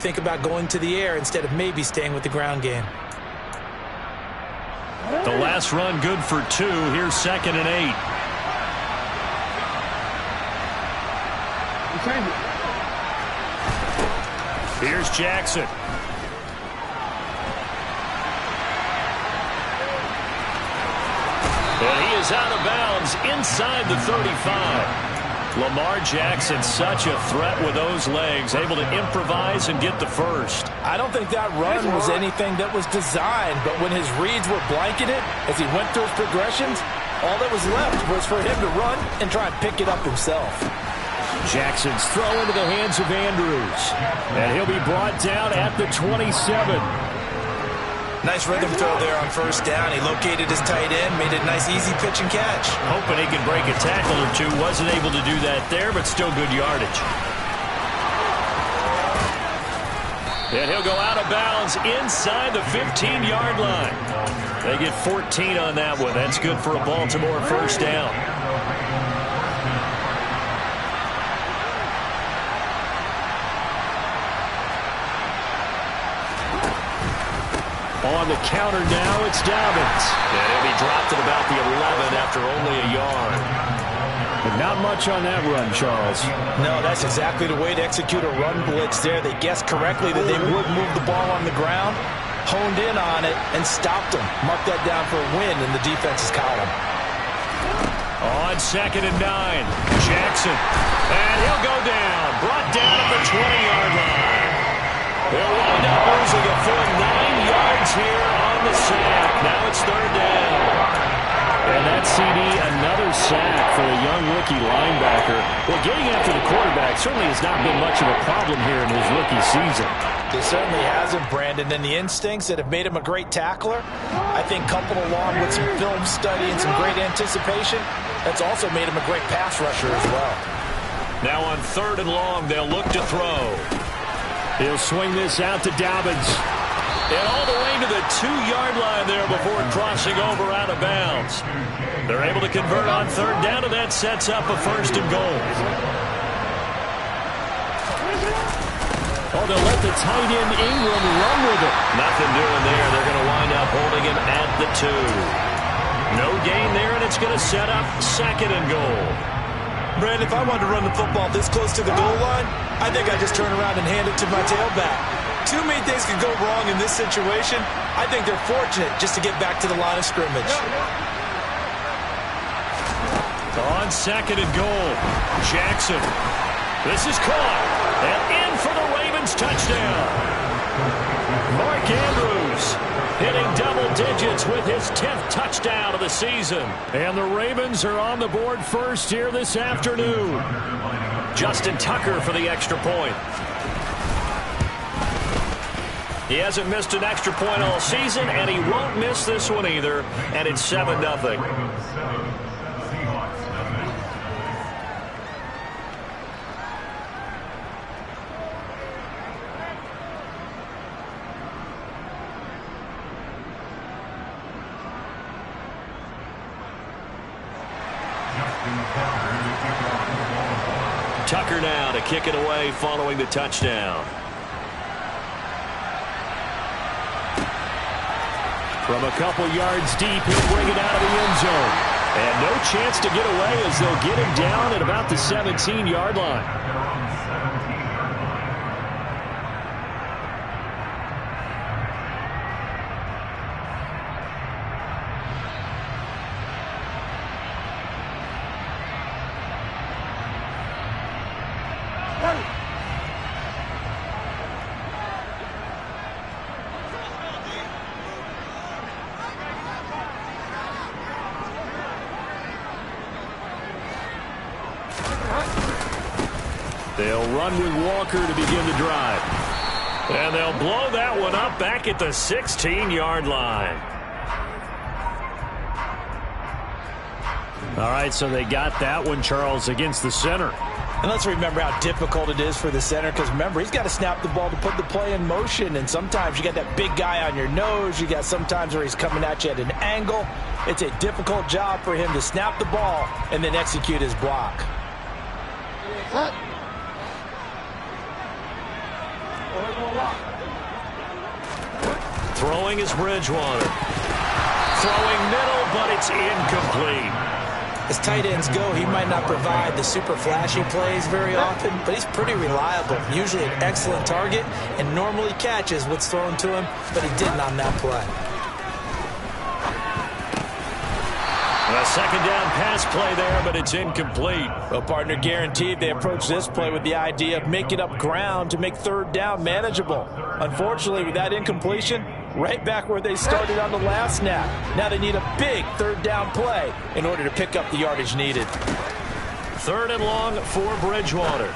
think about going to the air instead of maybe staying with the ground game. The last run good for 2. Here's 2nd and 8. Here's Jackson. And he is out of bounds inside the 35. Lamar Jackson, such a threat with those legs, able to improvise and get the first. I don't think that run was anything that was designed, but when his reads were blanketed as he went through his progressions, all that was left was for him to run and try and pick it up himself. Jackson's throw into the hands of Andrews, and he'll be brought down at the 27. Nice rhythm throw there on first down. He located his tight end, made a nice easy pitch and catch. Hoping he can break a tackle or two. Wasn't able to do that there, but still good yardage. And he'll go out of bounds inside the 15-yard line. They get 14 on that one. That's good for a Baltimore first down. On the counter now, it's Dobbins. And he'll be dropped at about the 11 after only a yard. But not much on that run, Charles. No, that's exactly the way to execute a run blitz there. They guessed correctly that they would move the ball on the ground, honed in on it, and stopped them. Mark that down for a win in the defense's column. On 2nd and 9, Jackson. And he'll go down. Brought down at the 20-yard line. They'll wind up losing a full 9 yards here on the sack. Now it's 3rd down. And that CD, another sack for the young rookie linebacker. Well, getting after the quarterback certainly has not been much of a problem here in his rookie season. It certainly hasn't, Brandon. And the instincts that have made him a great tackler, I think coupled along with some film study and some great anticipation, that's also made him a great pass rusher as well. Now on 3rd and long, they'll look to throw. He'll swing this out to Dobbins. And all the way to the 2-yard line there before crossing over out of bounds. They're able to convert on 3rd down, and that sets up a 1st and goal. Oh, they'll let the tight end Ingram run with it. Nothing doing there. They're going to wind up holding him at the 2. No gain there, and it's going to set up 2nd and goal. Brandon, if I wanted to run the football this close to the goal line, I think I'd just turn around and hand it to my tailback. Too many things could go wrong in this situation. I think they're fortunate just to get back to the line of scrimmage. On 2nd and goal, Jackson. This is caught. And in for the Ravens touchdown. Mark Andrews hitting double digits with his 10th touchdown of the season. And the Ravens are on the board first here this afternoon. Justin Tucker for the extra point. He hasn't missed an extra point all season, and he won't miss this one either. And it's 7-0. Tucker now to kick it away following the touchdown. From a couple yards deep, he'll bring it out of the end zone. And no chance to get away as they'll get him down at about the 17-yard line. They'll run with Walker to begin the drive. And they'll blow that one up back at the 16-yard line. All right, so they got that one, Charles, against the center. And let's remember how difficult it is for the center, because remember, he's got to snap the ball to put the play in motion, and sometimes you got that big guy on your nose. You got sometimes where he's coming at you at an angle. It's a difficult job for him to snap the ball and then execute his block. Throwing is Bridgewater. Throwing middle, but it's incomplete. As tight ends go, he might not provide the super flashy plays very often, but he's pretty reliable, usually an excellent target, and normally catches what's thrown to him, but he didn't on that play. A second down pass play there, but it's incomplete. Well, partner, guaranteed they approach this play with the idea of making up ground to make third down manageable. Unfortunately, with that incompletion, right back where they started on the last snap. Now they need a big third down play in order to pick up the yardage needed. Third and long for Bridgewater.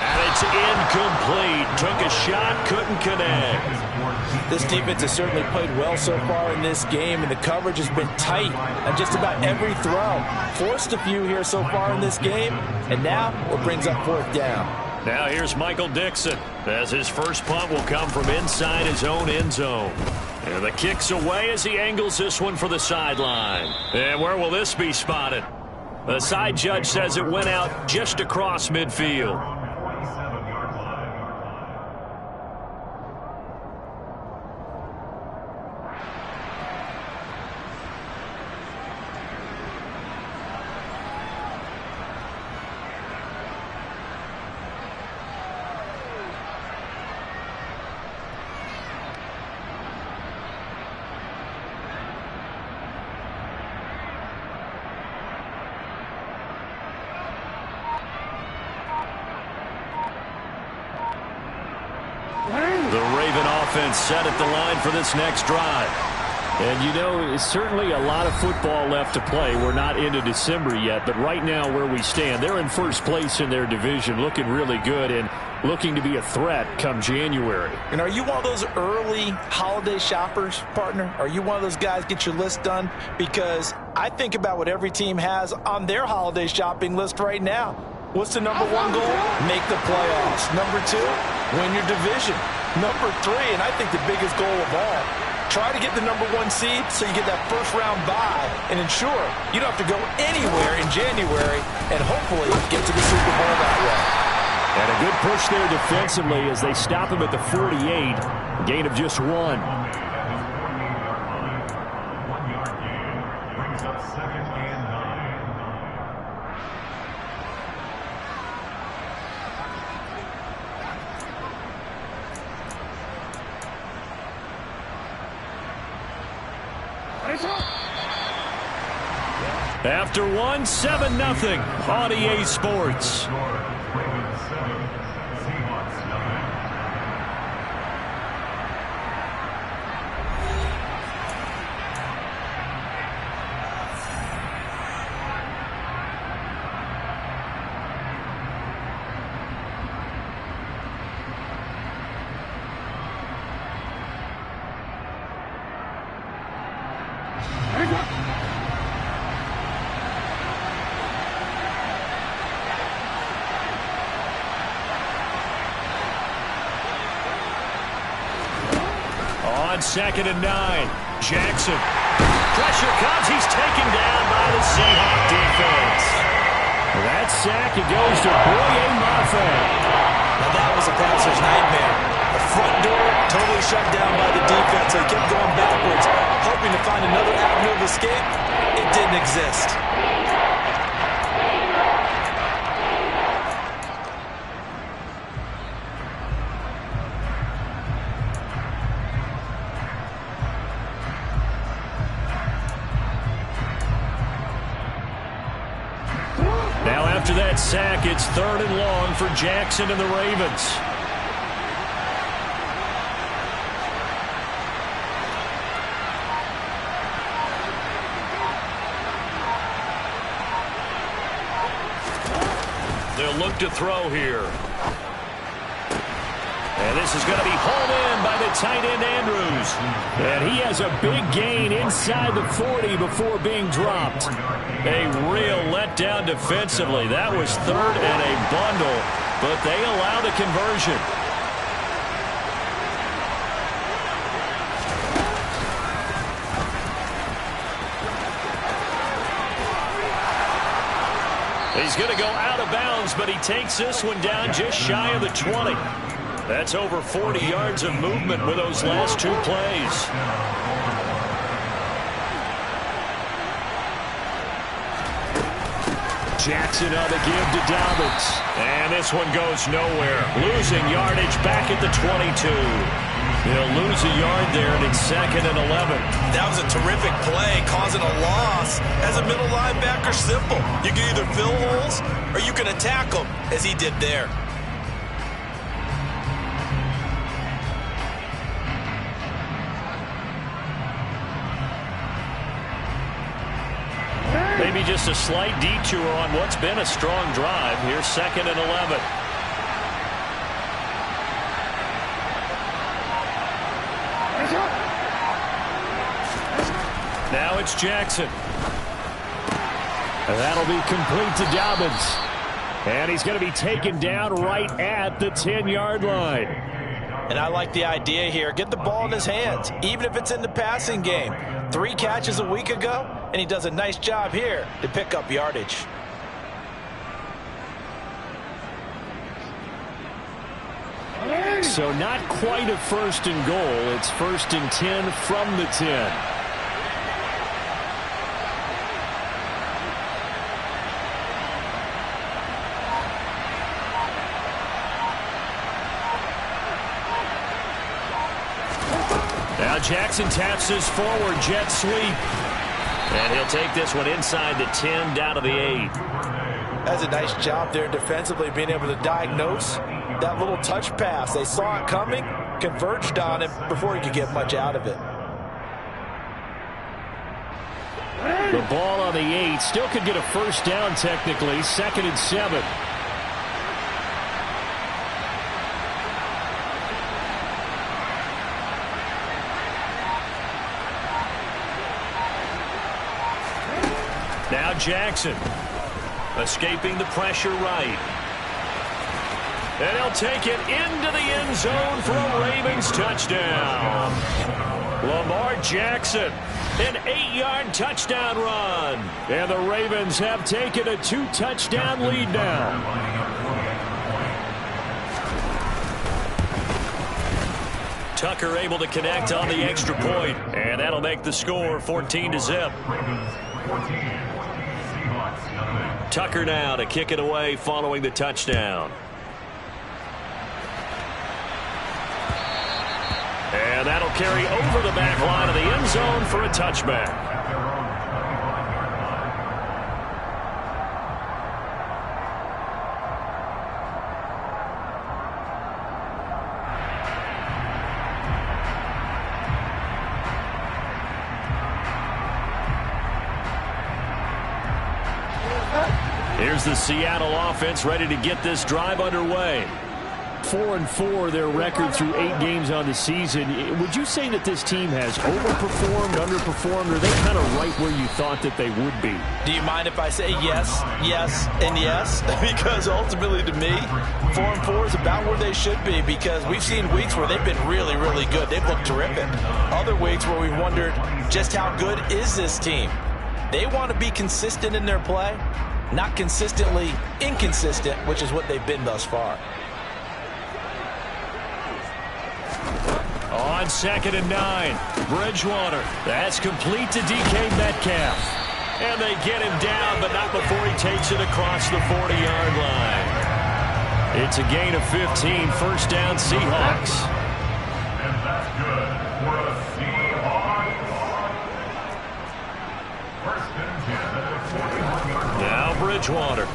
And it's incomplete. Took a shot, couldn't connect. This defense has certainly played well so far in this game, and the coverage has been tight on just about every throw. Forced a few here so far in this game, and now what brings up fourth down. Now here's Michael Dixon, as his first punt will come from inside his own end zone. And the kick's away as he angles this one for the sideline. And where will this be spotted? The side judge says it went out just across midfield. The Raven offense set at the line for this next drive. And, you know, it's certainly a lot of football left to play. We're not into December yet, but right now where we stand, they're in first place in their division, looking really good and looking to be a threat come January. And are you one of those early holiday shoppers, partner? Are you one of those guys get your list done? Because I think about what every team has on their holiday shopping list right now. What's the number one goal? Make the playoffs. Number two, win your division. Number three, and I think the biggest goal of all, try to get the number one seed so you get that first round bye and ensure you don't have to go anywhere in January and hopefully get to the Super Bowl that way. And a good push there defensively as they stop him at the 48, gain of just one. After one, 7-0 on EA Sports. On 2nd and 9, Jackson. Pressure comes. He's taken down by the Seahawk defense. That sack, it goes to Boye Mafe. Now that was a passer's nightmare. The front door totally shut down by the defense. So he kept going backwards, hoping to find another avenue of escape. It didn't exist. Now after that sack, it's 3rd and long for Jackson and the Ravens. They'll look to throw here. And this is going to be hauled in by the tight end Andrews. And he has a big gain inside the 40 before being dropped. A real letdown defensively. That was 3rd and a bundle, but they allow the conversion. He's going to go out of bounds, but he takes this one down just shy of the 20. That's over 40 yards of movement with those last 2 plays. Jackson on the give to Dobbins. And this one goes nowhere. Losing yardage back at the 22. They'll lose a yard there, and it's 2nd and 11. That was a terrific play, causing a loss. As a middle linebacker, simple. You can either fill holes or you can attack them, as he did there. Maybe just a slight detour on what's been a strong drive. Here's 2nd and 11. Now it's Jackson. And that'll be complete to Dobbins. And he's going to be taken down right at the 10-yard line. And I like the idea here. Get the ball in his hands, even if it's in the passing game. 3 catches a week ago, and he does a nice job here to pick up yardage. So not quite a 1st and goal. It's 1st and 10 from the 10. Now Jackson taps his forward jet sweep. And he'll take this one inside the 10 down to the 8. That's a nice job there defensively, being able to diagnose that little touch pass. They saw it coming, converged on it before he could get much out of it. The ball on the 8. Still could get a 1st down technically. 2nd and 7. Now Jackson escaping the pressure right. And he'll take it into the end zone for a Ravens touchdown. Lamar Jackson, an 8-yard touchdown run. And the Ravens have taken a 2-touchdown lead now. Tucker able to connect on the extra point. And that'll make the score 14-0. Tucker now to kick it away following the touchdown. And that'll carry over the back line of the end zone for a touchback. Here's the Seattle offense ready to get this drive underway. 4-4 their record through 8 games on the season. Would you say that this team has overperformed, underperformed, or are they kind of right where you thought that they would be? Do you mind if I say yes, yes, and yes? Because ultimately to me, 4-4 is about where they should be, because we've seen weeks where they've been really, really good. They've looked terrific. Other weeks where we've wondered just how good is this team. They want to be consistent in their play, not consistently inconsistent, which is what they've been thus far. On 2nd and 9, Bridgewater. That's complete to DK Metcalf. And they get him down, but not before he takes it across the 40-yard line. It's a gain of 15, 1st down Seahawks. And that's good for a Seahawks. 1st and 10. Now Bridgewater.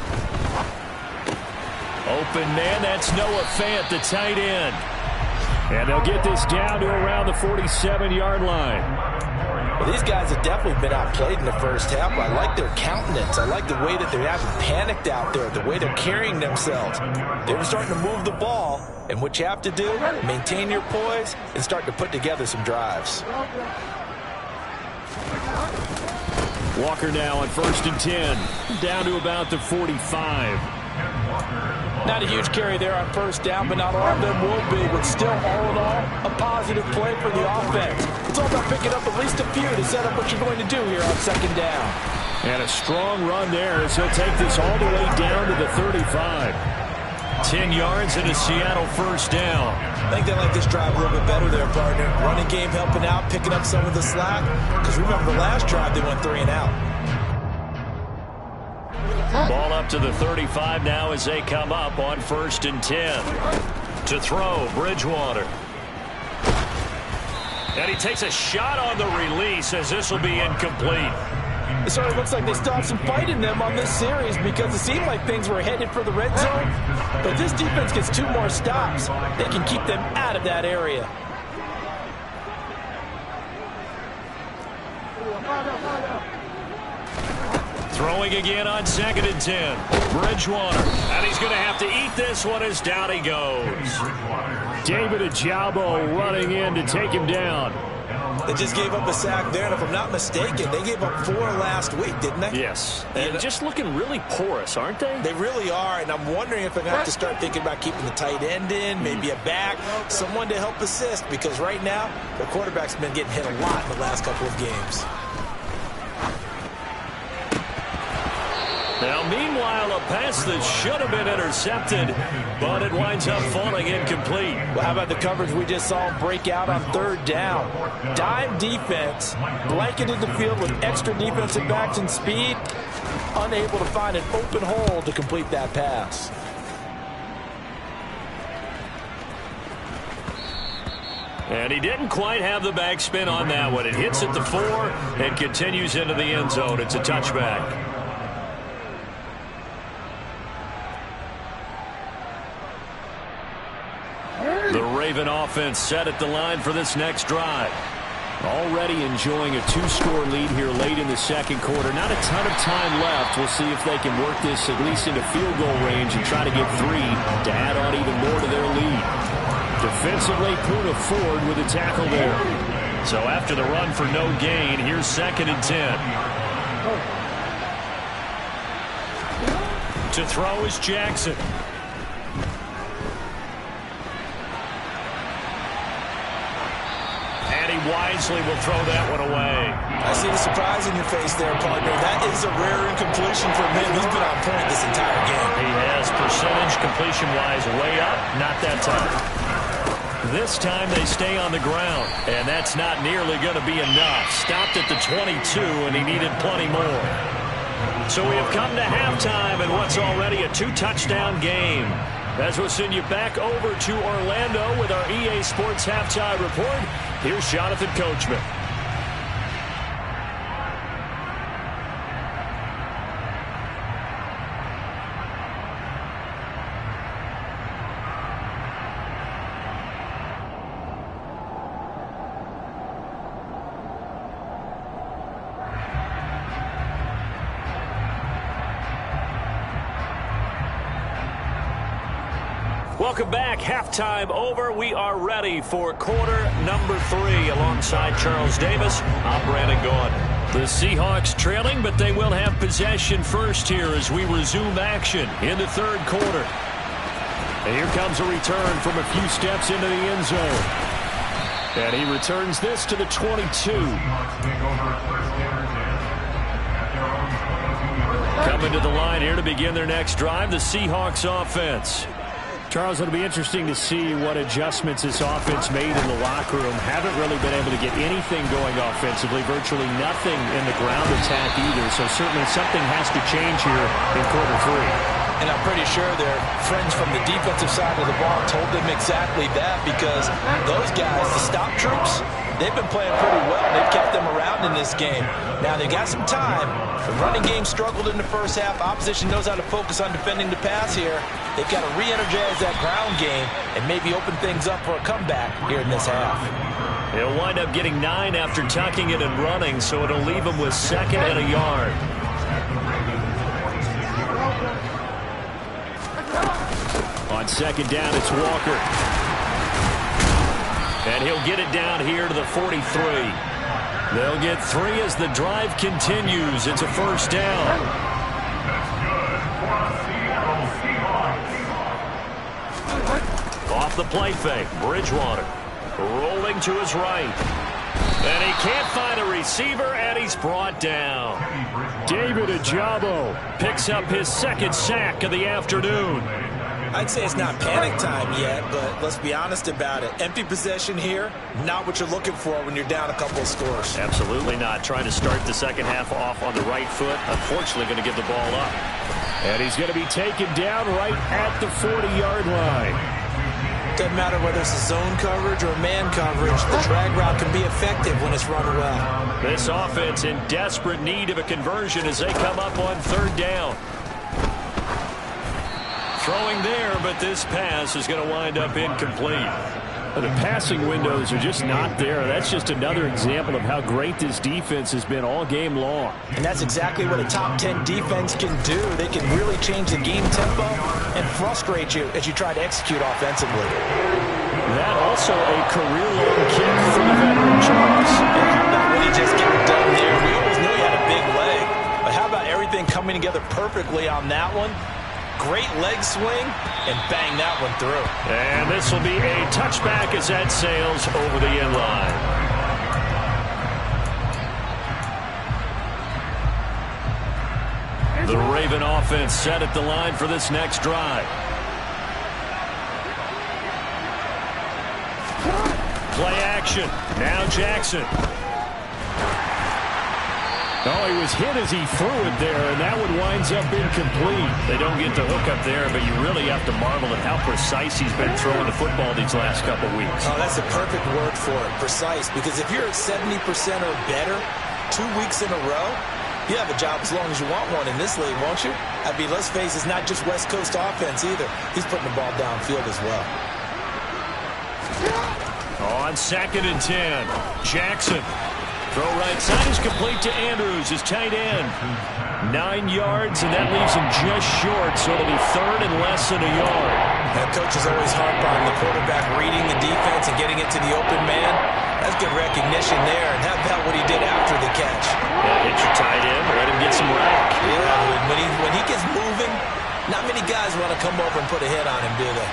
Open man, that's Noah Fant, the tight end. And they'll get this down to around the 47-yard line. Well, these guys have definitely been outplayed in the first half. I like their countenance. I like the way that they haven't panicked out there, the way they're carrying themselves. They're starting to move the ball, and what you have to do, maintain your poise and start to put together some drives. Walker now on 1st and 10, down to about the 45. Not a huge carry there on 1st down, but not all of them will be. But still, all in all, a positive play for the offense. It's all about picking up at least a few to set up what you're going to do here on 2nd down. And a strong run there as he'll take this all the way down to the 35. 10 yards and a Seattle first down. I think they like this drive a little bit better there, partner. Running game helping out, picking up some of the slack. Because remember, the last drive they went 3 and out. Ball up to the 35 now as they come up on 1st and 10. To throw, Bridgewater. And he takes a shot on the release as this will be incomplete. It sort of looks like they still have some fight in them on this series because it seemed like things were headed for the red zone. But this defense gets 2 more stops. They can keep them out of that area. Throwing again on 2nd and 10. Bridgewater. And he's going to have to eat this one as down he goes. David Ojabo running in to take him down. They just gave up a sack there, and if I'm not mistaken, they gave up 4 last week, didn't they? Yes. And just looking really porous, aren't they? They really are, and I'm wondering if they're going to have to start thinking about keeping the tight end in, maybe a back, someone to help assist, because right now, their quarterback's been getting hit a lot in the last couple of games. Now, meanwhile, a pass that should have been intercepted, but it winds up falling incomplete. Well, how about the coverage we just saw break out on 3rd down? Dime defense, blanketed the field with extra defensive backs and speed, unable to find an open hole to complete that pass. And he didn't quite have the backspin on that one. It hits at the 4 and continues into the end zone. It's a touchback. The Raven offense set at the line for this next drive. Already enjoying a 2-score lead here late in the 2nd quarter. Not a ton of time left. We'll see if they can work this at least into field goal range and try to get 3 to add on even more to their lead. Defensively, Poona Ford with a tackle there. So after the run for no gain, here's 2nd and 10. To throw is Jackson. Wisely will throw that one away. I see the surprise in your face there, partner. That is a rare incompletion from him. He's been on point this entire game. He has percentage completion-wise way up. Not that time. This time they stay on the ground, and that's not nearly going to be enough. Stopped at the 22, and he needed plenty more. So we have come to halftime in what's already a 2-touchdown game. As we'll send you back over to Orlando with our EA Sports Halftime Report, here's Jonathan Coachman. Welcome back. Halftime over. We are ready for quarter number 3 alongside Charles Davis. I'm Brandon Gaudin. The Seahawks trailing, but they will have possession first here as we resume action in the 3rd quarter. And here comes a return from a few steps into the end zone. And he returns this to the 22. Coming to the line here to begin their next drive, the Seahawks offense. Charles, it'll be interesting to see what adjustments this offense made in the locker room. Haven't really been able to get anything going offensively, virtually nothing in the ground attack either. So certainly something has to change here in quarter 3. And I'm pretty sure their friends from the defensive side of the ball told them exactly that, because those guys, the stop troops, they've been playing pretty well. They've kept them around in this game. Now, they got some time. The running game struggled in the first half. Opposition knows how to focus on defending the pass here. They've got to re-energize that ground game and maybe open things up for a comeback here in this half. He'll wind up getting 9 after tucking it and running, so it'll leave him with 2nd and a yard. On 2nd down, it's Walker. And he'll get it down here to the 43. They'll get 3 as the drive continues. It's a first down. Off the play fake, Bridgewater rolling to his right. And he can't find a receiver, and he's brought down. David Ojabo picks up his 2nd sack of the afternoon. I'd say it's not panic time yet, but let's be honest about it. Empty possession here, not what you're looking for when you're down a couple of scores. Absolutely not. Trying to start the second half off on the right foot. Unfortunately, going to give the ball up. And he's going to be taken down right at the 40-yard line. Doesn't matter whether it's a zone coverage or man coverage, the drag route can be effective when it's run well. This offense in desperate need of a conversion as they come up on third down. Throwing there, but this pass is going to wind up incomplete. The passing windows are just not there. That's just another example of how great this defense has been all game long. And that's exactly what a top 10 defense can do. They can really change the game tempo and frustrate you as you try to execute offensively. That also a career-long kick for the veteran Charles. Yeah, how about when he just get it done there? We always knew he had a big leg. But how about everything coming together perfectly on that one? Great leg swing, and bang that one through. And this will be a touchback as that sails over the end line. The Raven offense set at the line for this next drive. Play action. Now Jackson. Oh, he was hit as he threw it there, and that one winds up incomplete. They don't get the hook up there, but you really have to marvel at how precise he's been throwing the football these last couple weeks. Oh, that's a perfect word for it, precise, because if you're at 70% or better 2 weeks in a row, you have a job as long as you want one in this league, won't you? I mean, let's face it, it's not just West Coast offense either. He's putting the ball downfield as well. On 2nd and 10, Jackson. Throw right side is complete to Andrews, his tight end. 9 yards, and that leaves him just short, so it'll be third and less than a yard. That coach is always harp on the quarterback reading the defense and getting it to the open man. That's good recognition there, and how about what he did after the catch? Yeah, hit your tight end, let him get some rack. Yeah, when he gets moving, not many guys want to come over and put a hit on him, do they?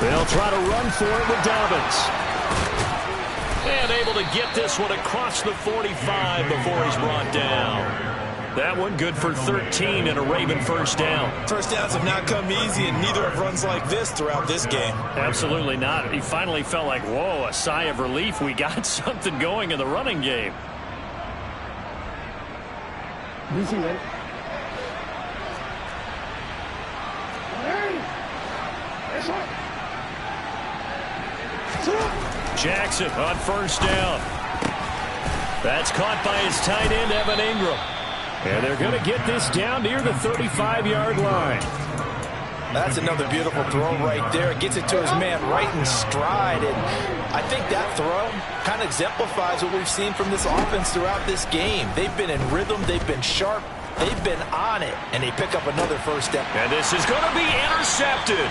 They'll try to run for it with Dobbins. And able to get this one across the 45 before he's brought down. That one good for 13 and a Raven first down. First downs have not come easy, and neither have runs like this throughout this game. Absolutely not. He finally felt like, whoa, a sigh of relief. We got something going in the running game. Easy, man. Jackson on first down. That's caught by his tight end, Evan Ingram. And they're going to get this down near the 35-yard line. That's another beautiful throw right there. It gets it to his man right in stride. And I think that throw kind of exemplifies what we've seen from this offense throughout this game. They've been in rhythm. They've been sharp. They've been on it. And they pick up another first down. And this is going to be intercepted.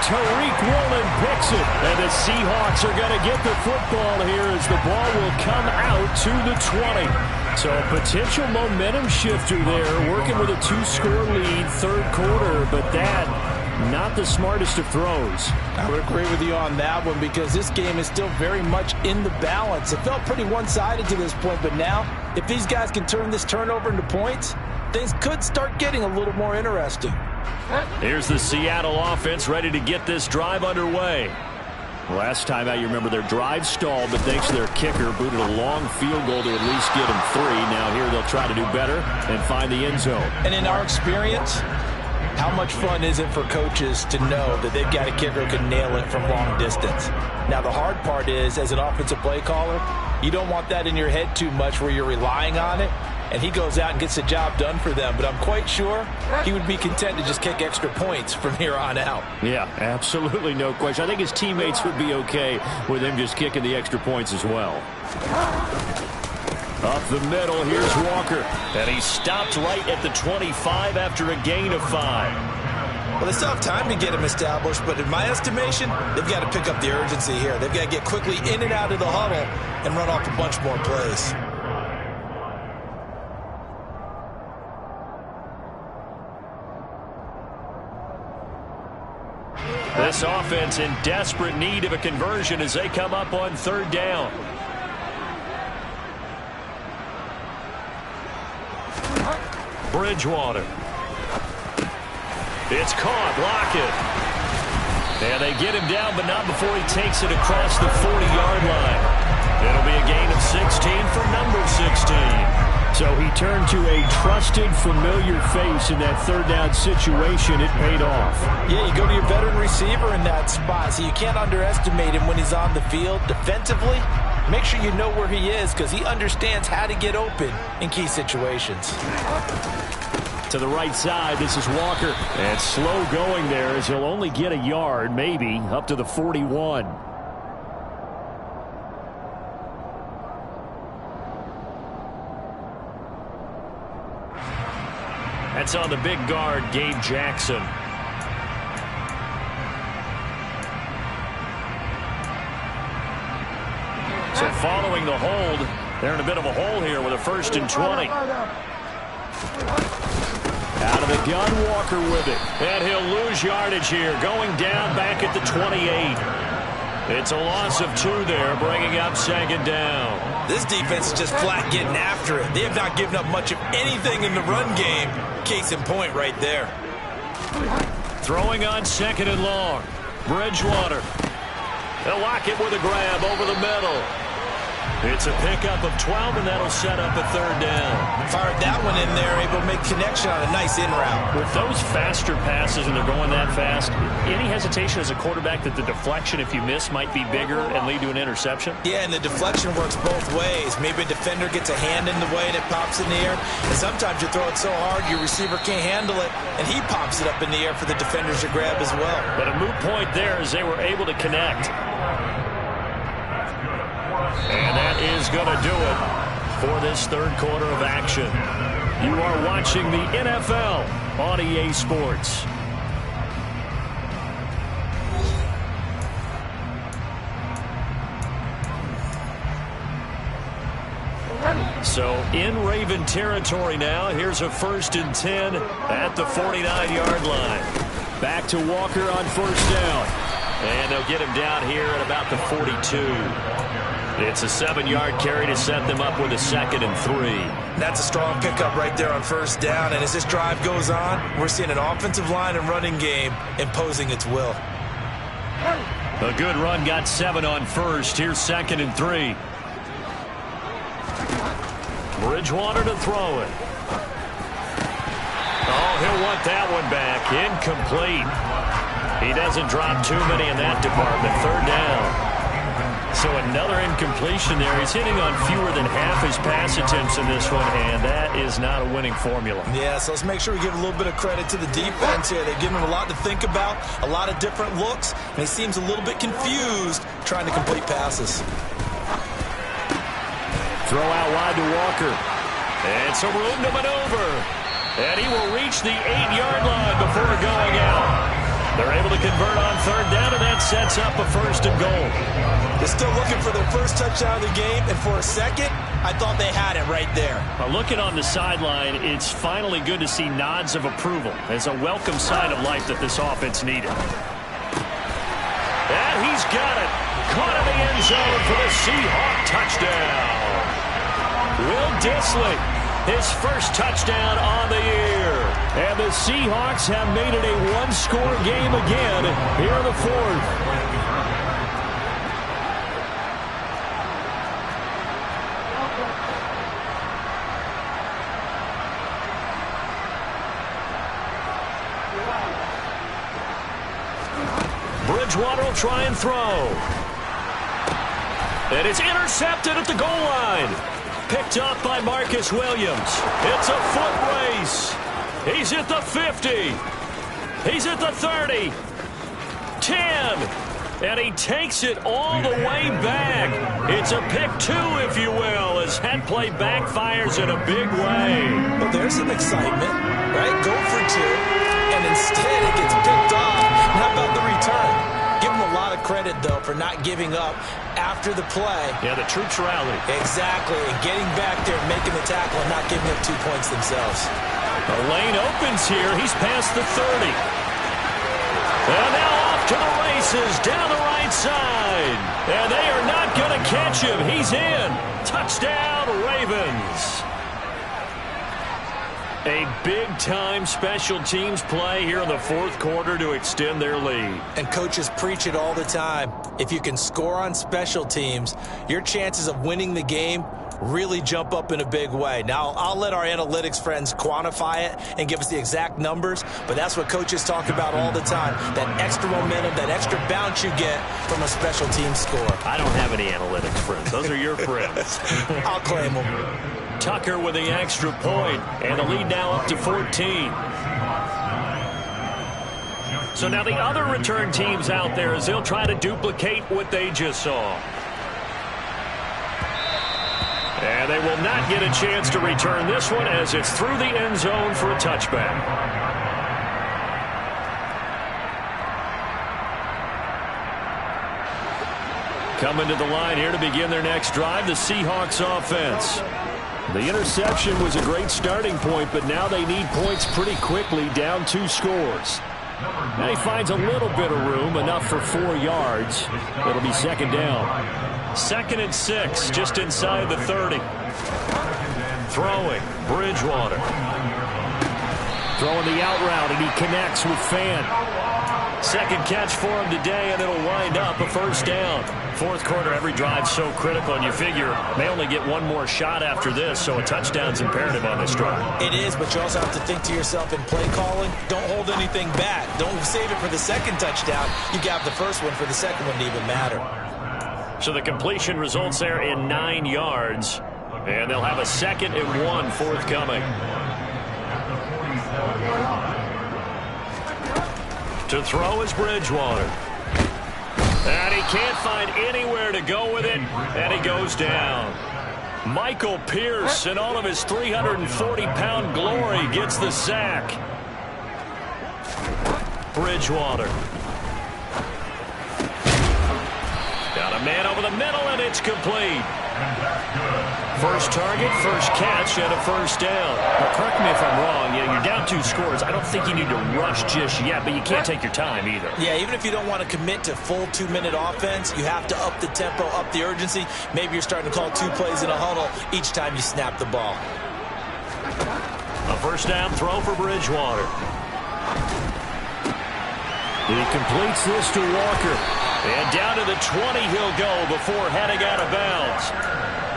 Tariq Woolen picks it, and the Seahawks are going to get the football here as the ball will come out to the 20. So a potential momentum shifter there, working with a 2-score lead, third quarter, but that, not the smartest of throws. I would agree with you on that one because this game is still very much in the balance. It felt pretty one-sided to this point, but now, if these guys can turn this turnover into points, things could start getting a little more interesting. Here's the Seattle offense ready to get this drive underway. Last time out, you remember their drive stalled, but thanks to their kicker, booted a long field goal to at least get them 3. Now here they'll try to do better and find the end zone. And in our experience, how much fun is it for coaches to know that they've got a kicker who can nail it from long distance? Now, the hard part is, as an offensive play caller, you don't want that in your head too much where you're relying on it. And he goes out and gets the job done for them. But I'm quite sure he would be content to just kick extra points from here on out. Yeah, absolutely no question. I think his teammates would be okay with him just kicking the extra points as well. Up the middle, here's Walker. And he stopped right at the 25 after a gain of 5. Well, they still have time to get him established, but in my estimation, they've got to pick up the urgency here. They've got to get quickly in and out of the huddle and run off a bunch more plays. This offense in desperate need of a conversion as they come up on third down. Bridgewater. It's caught. Lockett. And they get him down, but not before he takes it across the 40-yard line. It'll be a gain of 16 for number 16. So he turned to a trusted, familiar face in that third down situation. It paid off. Yeah, you go to your veteran receiver in that spot, so you can't underestimate him when he's on the field. Defensively, make sure you know where he is because he understands how to get open in key situations. To the right side, this is Walker. And slow going there as he'll only get a yard, maybe, up to the 41. That's on the big guard, Gabe Jackson. So following the hold, they're in a bit of a hole here with a 1st and 20. Out of the gun, Walker with it. And he'll lose yardage here, going down back at the 28. It's a loss of 2 there, bringing up 2nd down. This defense is just flat getting after it. They have not given up much of anything in the run game. Case in point right there. Throwing on 2nd and long. Bridgewater. They'll lock it with a grab over the middle. It's a pickup of 12, and that'll set up a 3rd down. Fired that one in there, able to make connection on a nice in route. With those faster passes and they're going that fast, any hesitation as a quarterback that the deflection, if you miss, might be bigger and lead to an interception? Yeah, and the deflection works both ways. Maybe a defender gets a hand in the way and it pops in the air. And sometimes you throw it so hard your receiver can't handle it, and he pops it up in the air for the defenders to grab as well. But a moot point there as they were able to connect. And that is going to do it for this 3rd quarter of action. You are watching the NFL on EA Sports. So in Raven territory now. Here's a 1st and 10 at the 49-yard line. Back to Walker on 1st down. And they'll get him down here at about the 42. It's a 7-yard carry to set them up with a 2nd and 3. That's a strong pickup right there on 1st down. And as this drive goes on, we're seeing an offensive line and running game imposing its will. A good run got 7 on 1st. Here's 2nd and 3. Bridgewater to throw it. Oh, he'll want that one back. Incomplete. He doesn't drop too many in that department. 3rd down. So another incompletion there. He's hitting on fewer than half his pass attempts in this one, and that is not a winning formula. Yeah, so let's make sure we give a little bit of credit to the defense here. They've given him a lot to think about, a lot of different looks, and he seems a little bit confused trying to complete passes. Throw out wide to Walker. And some room to maneuver. And he will reach the 8-yard line before going out. They're able to convert on 3rd down, and that sets up a 1st and goal. They're still looking for their first touchdown of the game, and for a second, I thought they had it right there. Looking on the sideline, it's finally good to see nods of approval as a welcome sign of life that this offense needed. And he's got it. Caught in the end zone for the Seahawk touchdown. Will Dissly, his first touchdown on the year. And the Seahawks have made it a one-score game again here in the 4th. Bridgewater will try and throw. And it's intercepted at the goal line. Picked up by Marcus Williams. It's a foot race. He's at the 50. He's at the 30. 10. And he takes it all the way back. It's a pick 2, if you will, as that play backfires in a big way. Well, there's some excitement, right? Go for 2, and instead it gets picked off. And how about the return? Give him a lot of credit, though, for not giving up after the play. Yeah, the troops rallied. Exactly, and getting back there and making the tackle and not giving up 2 points themselves. The lane opens here. He's past the 30. And now off to the races down the right side. And they are not going to catch him. He's in. Touchdown, Ravens. A big-time special teams play here in the fourth quarter to extend their lead. And coaches preach it all the time. If you can score on special teams, your chances of winning the game really jump up in a big way. Now, I'll let our analytics friends quantify it and give us the exact numbers, but that's what coaches talk about all the time, that extra momentum, that extra bounce you get from a special team score. I don't have any analytics friends. Those are your friends. I'll claim them. Tucker with the extra point, and the lead now up to 14. So now the other return teams out there as they'll try to duplicate what they just saw. And they will not get a chance to return this one as it's through the end zone for a touchback. Coming to the line here to begin their next drive, the Seahawks offense. The interception was a great starting point, but now they need points pretty quickly, down 2 scores. Now he finds a little bit of room, enough for 4 yards. It'll be second down. 2nd and 6, just inside the 30. Throwing, Bridgewater. Throwing the out route, and he connects with Fan. Second catch for him today, and it'll wind up a first down. Fourth quarter, every drive so critical, and you figure they only get one more shot after this, so a touchdown's imperative on this drive. It is, but you also have to think to yourself in play calling, don't hold anything back. Don't save it for the second touchdown. You got the first one for the second one to even matter. So the completion results there in 9 yards, and they'll have a 2nd and 1 forthcoming. To throw is Bridgewater. And he can't find anywhere to go with it, and he goes down. Michael Pierce, in all of his 340-pound glory, gets the sack. Bridgewater. Got a man over the middle, and it's complete. First target, first catch, and a first down. Now, correct me if I'm wrong. You're down 2 scores. I don't think you need to rush just yet, but you can't take your time either. Yeah, even if you don't want to commit to full 2-minute offense, you have to up the tempo, up the urgency. Maybe you're starting to call 2 plays in a huddle each time you snap the ball. A first down throw for Bridgewater. He completes this to Walker. And down to the 20 he'll go before heading out of bounds.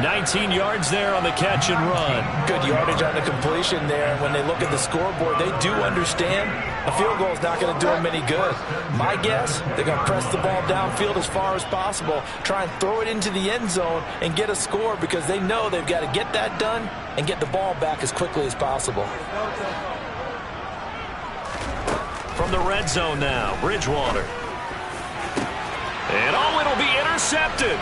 19 yards there on the catch and run. Good yardage on the completion there. And when they look at the scoreboard, they do understand a field goal is not going to do them any good. My guess, they're going to press the ball downfield as far as possible, try and throw it into the end zone and get a score because they know they've got to get that done and get the ball back as quickly as possible. From the red zone now, Bridgewater. And it'll be intercepted.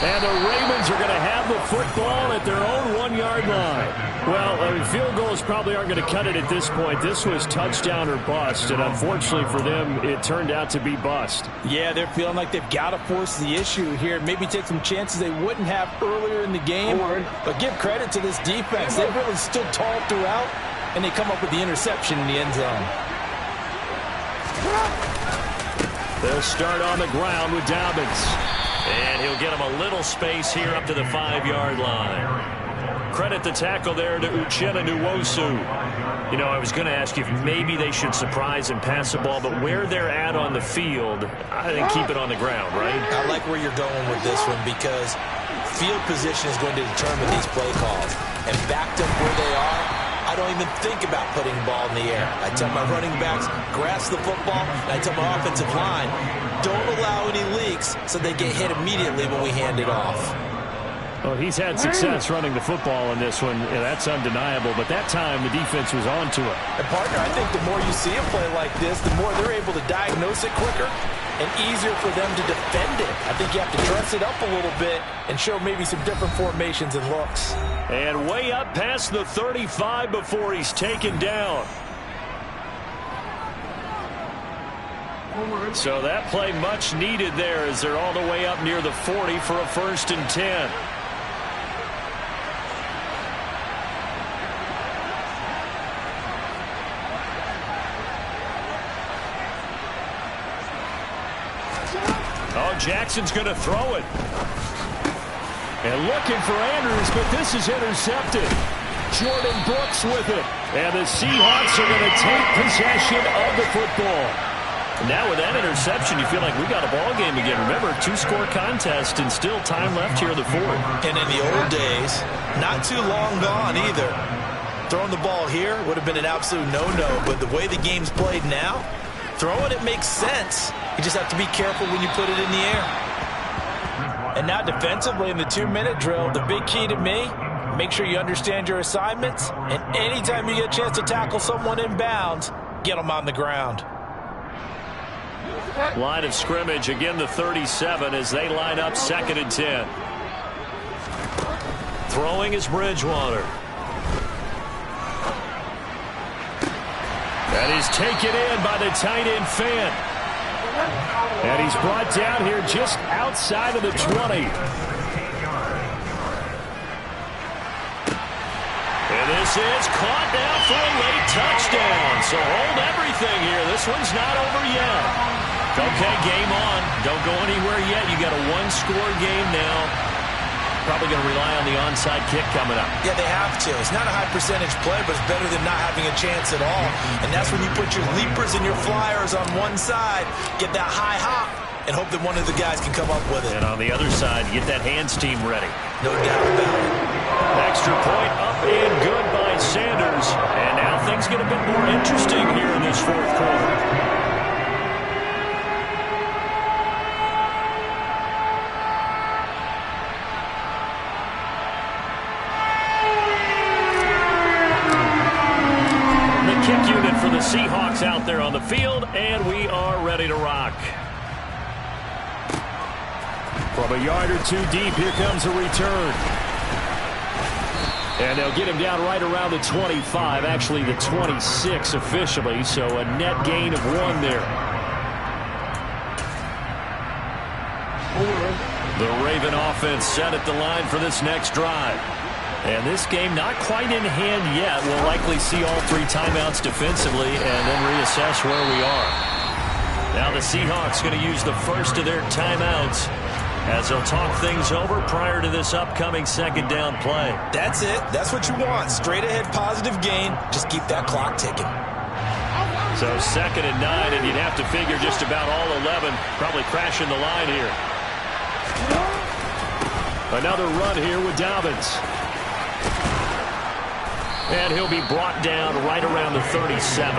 And the Ravens are going to have the football at their own 1-yard line. Well, field goals probably aren't going to cut it at this point. This was touchdown or bust, and unfortunately for them, it turned out to be bust. Yeah, they're feeling like they've got to force the issue here. Maybe take some chances they wouldn't have earlier in the game. But give credit to this defense. They've really stood tall throughout, and they come up with the interception in the end zone. They'll start on the ground with Dobbins. And he'll get him a little space here up to the 5-yard line. Credit the tackle there to Uchenna Nwosu. You know, I was going to ask you if maybe they should surprise and pass the ball, but where they're at on the field, I think keep it on the ground, right? I like where you're going with this one because field position is going to determine these play calls. And backed up where they are, I don't even think about putting the ball in the air. I tell my running backs, grasp the football, and I tell my offensive line, don't allow any leaks so they get hit immediately when we hand it off. Well, he's had success running the football in this one. Yeah, that's undeniable, but that time the defense was on to it. And, partner, I think the more you see him play like this, the more they're able to diagnose it quicker and easier for them to defend it. I think you have to dress it up a little bit and show maybe some different formations and looks. And way up past the 35 before he's taken down. So that play much needed there as they're all the way up near the 40 for a 1st and 10. Oh, Jackson's going to throw it. And looking for Andrews, but this is intercepted. Jordan Brooks with it. And the Seahawks are going to take possession of the football. Now with that interception, you feel like we got a ball game again. Remember, 2-score contest and still time left here in the fourth. And in the old days, not too long gone either. Throwing the ball here would have been an absolute no-no, but the way the game's played now, throwing it makes sense. You just have to be careful when you put it in the air. And now defensively in the 2-minute drill, the big key to me, make sure you understand your assignments, and anytime you get a chance to tackle someone in bounds, get them on the ground. Line of scrimmage, again the 37 as they line up 2nd and 10. Throwing is Bridgewater. And he's taken in by the tight end Fant. And he's brought down here just outside of the 20. And this is caught now for a late touchdown. So hold everything here. This one's not over yet. Okay, game on. Don't go anywhere yet. You got a 1-score game now. Probably going to rely on the onside kick coming up. Yeah, they have to. It's not a high percentage play, but it's better than not having a chance at all. And that's when you put your leapers and your flyers on one side, get that high hop, and hope that one of the guys can come up with it. And on the other side, get that hands team ready. No doubt about it. Extra point up and good by Sanders. And now things get a bit more interesting here in this fourth quarter. Kick unit for the Seahawks out there on the field, and we are ready to rock. From a yard or two deep, here comes a return. And they'll get him down right around the 25, actually the 26 officially, so a net gain of 1 there. The Raven offense set at the line for this next drive. And this game not quite in hand yet. We'll likely see all 3 timeouts defensively and then reassess where we are. Now the Seahawks going to use the first of their timeouts as they'll talk things over prior to this upcoming 2nd down play. That's it. That's what you want. Straight ahead positive gain. Just keep that clock ticking. So 2nd and 9, and you'd have to figure just about all 11 probably crashing the line here. Another run here with Dobbins. And he'll be brought down right around the 37.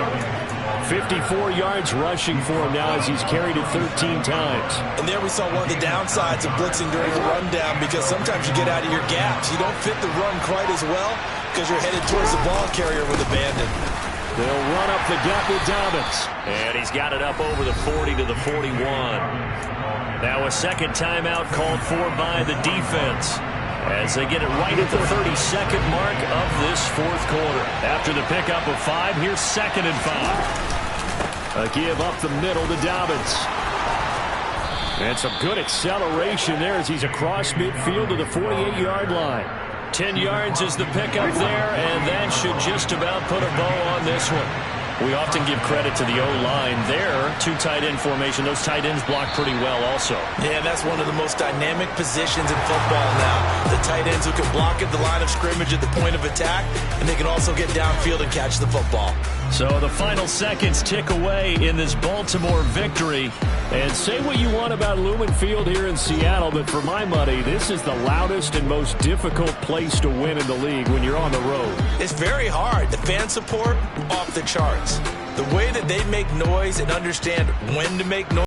54 yards rushing for him now as he's carried it 13 times. And there we saw one of the downsides of blitzing during the rundown, because sometimes you get out of your gaps. You don't fit the run quite as well because you're headed towards the ball carrier with abandon. They'll run up the gut with Dobbins. And he's got it up over the 40 to the 41. Now a 2nd timeout called for by the defense, as they get it right at the 32nd mark of this fourth quarter. After the pickup of 5, here's 2nd and 5. A give up the middle to Dobbins. And some good acceleration there as he's across midfield to the 48-yard line. 10 yards is the pickup there, and that should just about put a bow on this one. We often give credit to the O-line there. 2 tight end formation. Those tight ends block pretty well also. Yeah, that's one of the most dynamic positions in football now. The tight ends who can block at the line of scrimmage at the point of attack, and they can also get downfield and catch the football. So the final seconds tick away in this Baltimore victory. And say what you want about Lumen Field here in Seattle, but for my money, this is the loudest and most difficult place to win in the league when you're on the road. It's very hard. The fan support, off the charts. The way that they make noise and understand when to make noise.